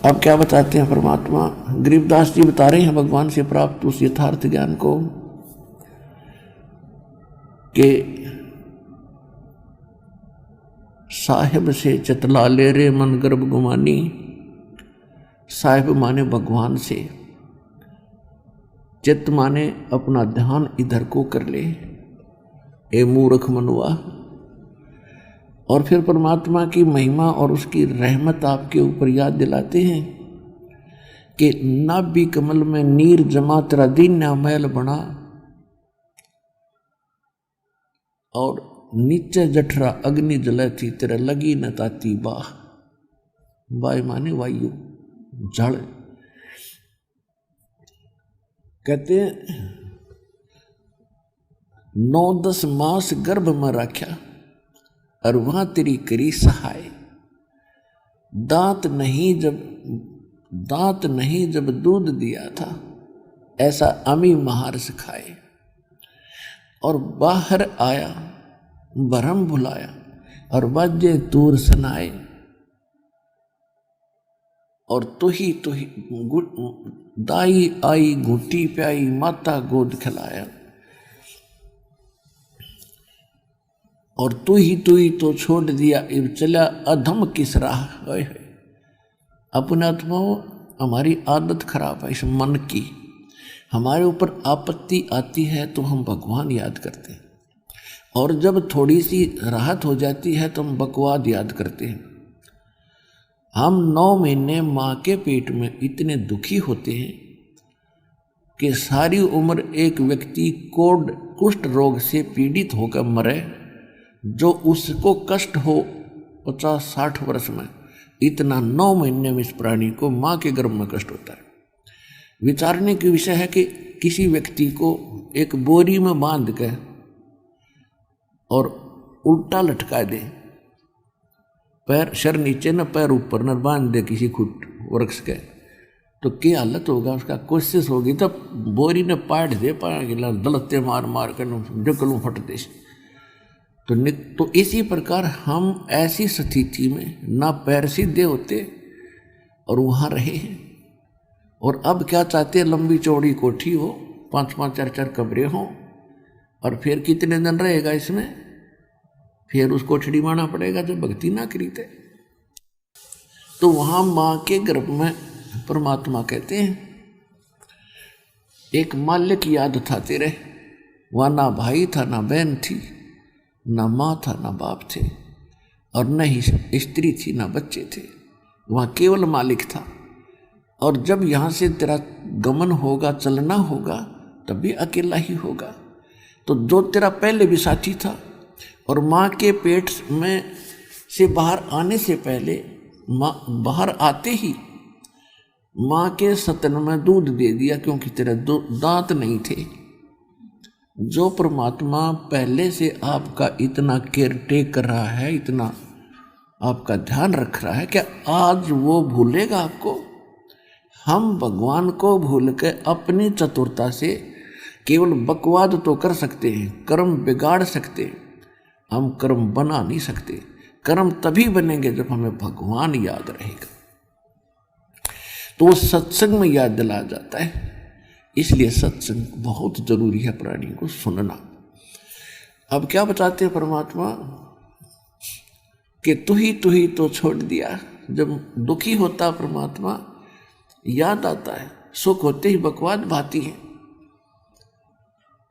अब क्या बताते हैं परमात्मा? गरीबदास जी बता रहे हैं भगवान से प्राप्त उस यथार्थ ज्ञान को कि साहिब से चतला ले रे मन गर्भ गुमानी। साहिब माने भगवान से, चित्त माने अपना ध्यान इधर को कर ले, ए मूर्ख मनुआ। और फिर परमात्मा की महिमा और उसकी रहमत आपके ऊपर याद दिलाते हैं कि नाभि कमल में नीर जमा तेरा दीन्या मैल बना, और नीचे जठरा अग्नि जलती तेरा लगी न ताती बाह। वाय माने वायु, जड़। कहते हैं 9-10 मास गर्भ में रखा और वहां तेरी करी सहाय। दांत नहीं जब दूध दिया था, ऐसा अमी महारस खाए। और बाहर आया भरम भुलाया, और बाजे तूर सुनाए। और तू ही दाई आई घुटी प्याई, माता गोद खिलाया। और तू ही तो छोड़ दिया, इब चला अधम किस राह। अपने आत्माओं, हमारी आदत खराब है इस मन की। हमारे ऊपर आपत्ति आती है तो हम भगवान याद करते हैं, और जब थोड़ी सी राहत हो जाती है तो हम बकवाद याद करते हैं। हम 9 महीने माँ के पेट में इतने दुखी होते हैं कि सारी उम्र एक व्यक्ति कुष्ठ रोग से पीड़ित होकर मरे, जो उसको कष्ट हो 50-60 वर्ष में, इतना 9 महीने में इस प्राणी को माँ के गर्भ में कष्ट होता है। विचारने की विषय है कि किसी व्यक्ति को एक बोरी में बांध के और उल्टा लटका दे, पैर सर नीचे न पैर ऊपर न, बांध दे किसी खुट वृक्ष के, तो क्या हालत होगा उसका? कोशिश होगी तब बोरी ने पाट दे पाएगा, दलते मार मार कर जकलू फट दे। तो इसी प्रकार हम ऐसी स्थिति में ना पैर सीधे होते और वहाँ रहे हैं। और अब क्या चाहते हैं? लंबी चौड़ी कोठी हो, 5-5 4-4 कमरे हों, और फिर कितने दिन रहेगा इसमें? फिर उसको छिड़ीमाना पड़ेगा जब भक्ति ना करी थे। तो वहाँ माँ के गर्भ में परमात्मा कहते हैं एक मालिक याद था तेरे, वहाँ ना भाई था ना बहन थी, ना माँ था ना बाप थे, और न ही स्त्री थी ना बच्चे थे। वहाँ केवल मालिक था। और जब यहाँ से तेरा गमन होगा, चलना होगा, तब भी अकेला ही होगा। तो जो तेरा पहले भी साथी था, और माँ के पेट में से बाहर आने से पहले, माँ बाहर आते ही माँ के स्तन में दूध दे दिया, क्योंकि तेरे दांत नहीं थे। जो परमात्मा पहले से आपका इतना केयर टेक कर रहा है, इतना आपका ध्यान रख रहा है, क्या आज वो भूलेगा आपको? हम भगवान को भूल के अपनी चतुरता से केवल बकवाद तो कर सकते हैं, कर्म बिगाड़ सकते हैं, हम कर्म बना नहीं सकते। कर्म तभी बनेंगे जब हमें भगवान याद रहेगा, तो वो सत्संग में याद दिलाया जाता है। इसलिए सत्संग बहुत जरूरी है प्राणी को सुनना। अब क्या बताते हैं परमात्मा कि तू ही तो छोड़ दिया। जब दुखी होता परमात्मा, याद आता है, सुख होते ही बकवाद भाती है।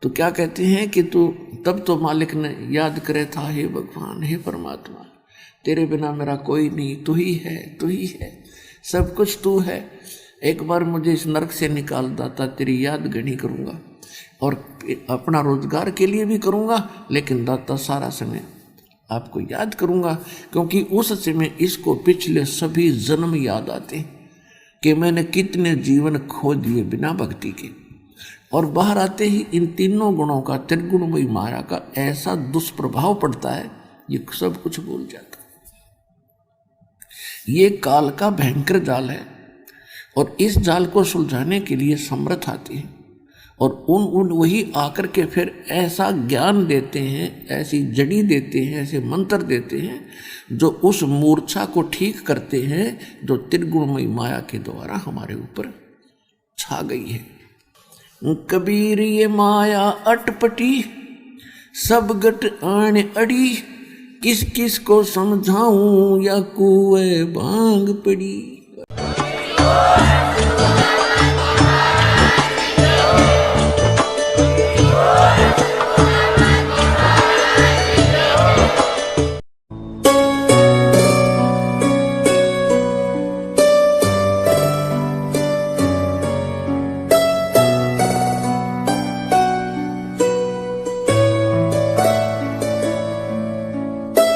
तो क्या कहते हैं कि तू तब तो मालिक ने याद करे था, हे भगवान, हे परमात्मा, तेरे बिना मेरा कोई नहीं, तू ही है, सब कुछ तू है। एक बार मुझे इस नरक से निकाल दाता, तेरी याद गणी करूँगा, और अपना रोजगार के लिए भी करूँगा, लेकिन दाता सारा समय आपको याद करूँगा, क्योंकि उस समय इसको पिछले सभी जन्म याद आते हैं कि मैंने कितने जीवन खो दिए बिना भक्ति के। और बाहर आते ही इन तीनों गुणों का, त्रिगुणमयी माया का ऐसा दुष्प्रभाव पड़ता है, ये सब कुछ भूल जाता है। ये काल का भयंकर जाल है, और इस जाल को सुलझाने के लिए समर्थ आती है, और उन वही आकर के फिर ऐसा ज्ञान देते हैं, ऐसी जड़ी देते हैं, ऐसे मंत्र देते हैं जो उस मूर्छा को ठीक करते हैं जो त्रिगुणमयी माया के द्वारा हमारे ऊपर छा गई है। कबीर ये माया अटपटी सब गट आण अड़ी, किस किस को समझाऊं या कुएं भांग पड़ी।